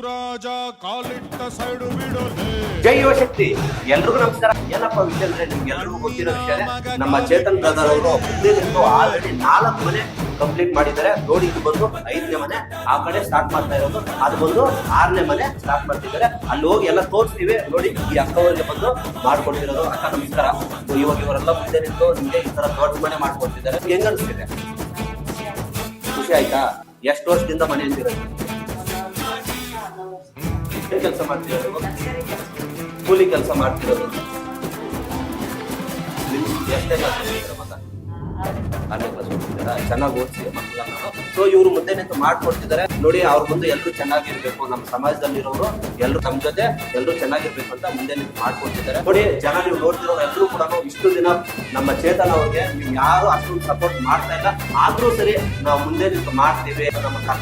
ಶಿವರಾಜ ಕಾಲಿಟ್ಟ ಸೈಡು ಬಿಡೋದೆ. ಜೈ ಯುವಶಕ್ತಿ. ಎಲ್ರಿಗೂ ನಮಸ್ಕಾರ. ಏನಪ್ಪ ವಿಷಯ ಅಂದ್ರೆ ನಿಮ್ಗೆ ಎಲ್ರಿಗೂ ಗೊತ್ತಿರೋ ವಿಷಯ, ನಮ್ಮ ಚೇತನ್ ಬ್ರದರ್ ಅವರು ಮುಂದಿನಿಂದ ಆಲ್ರೆಡಿ 4 ಮನೆ ಕಂಪ್ಲೀಟ್ ಮಾಡಿದ್ದಾರೆ. ನೋಡಿ, ಇದು ಬಂದು 5ನೇ ಮನೆ, ಆ ಕಡೆ ಸ್ಟಾರ್ಟ್ ಮಾಡ್ತಾ ಇರೋದು ಅದು ಬಂದು 6ನೇ ಮನೆ ಸ್ಟಾರ್ಟ್ ಮಾಡ್ತಿದ್ದಾರೆ. ಅಲ್ಲಿ ಹೋಗಿ ಎಲ್ಲ ತೋರಿಸ್ತೀವಿ. ನೋಡಿ, ಈ ಅಕ್ಕವರಿಗೆ ಬಂದು ಮಾಡ್ಕೊಡ್ತಿರೋದು. ಅಕ್ಕ ನಮಸ್ಕಾರ. ಇವಾಗ ಇವರೆಲ್ಲ ಮುಂದೆ ನಿಂತು ನಿಮ್ಗೆ ಈ ತರ ದೊಡ್ಡ ಮನೆ ಮಾಡ್ಕೊಡ್ತಿದ್ದಾರೆ. ಹೆಂಗ ಅನ್ಸ್ತಿದೆ? ಖುಷಿ ಆಯ್ತಾ? ಎಷ್ಟು ವರ್ಷದಿಂದ ಮನೆ ಅಂತಿರೋದು? ಏನ್ ಕೆಲಸ ಮಾಡ್ತಿರೋದು? ಕೂಲಿ ಕೆಲಸ ಮಾಡ್ತಿರೋದು. ಎಷ್ಟೇ ಚೆನ್ನಾಗಿ ಓದಿಸಿ ಮಕ್ಕಳನ್ನ. ಸೊ ಇವ್ರು ಮುದ್ದೆ ನಿಂತು ಮಾಡ್ಕೊಡ್ತಿದ್ದಾರೆ. ನೋಡಿ, ಅವ್ರ ಮುಂದೆ ಎಲ್ಲರೂ ಚೆನ್ನಾಗಿರ್ಬೇಕು, ನಮ್ಮ ಸಮಾಜದಲ್ಲಿರೋರು ಎಲ್ಲರೂ ನಮ್ಮ ಜೊತೆ ಎಲ್ಲರೂ ಚೆನ್ನಾಗಿರ್ಬೇಕು ಅಂತ ಮುಂದೆ ನಿಂತು ಮಾಡ್ಕೊಡ್ತಿದ್ದಾರೆ. ನೋಡಿ ಜನ, ನೀವು ನೋಡ್ತಿರೋರು ಎಲ್ಲರೂ ಕೂಡ ಇಷ್ಟು ದಿನ ನಮ್ಮ ಚೇತನ್ ಅವ್ರಿಗೆ ನೀವು ಯಾರು ಅಷ್ಟೊಂದು ಸಪೋರ್ಟ್ ಮಾಡ್ತಾ ಇಲ್ಲ, ಆದ್ರೂ ಸರಿ ನಾವು ಮುಂದೆ ನಿಂತು ಮಾಡ್ತೀವಿ. ನಮ್ಮ ಕರ್ತವ್ಯ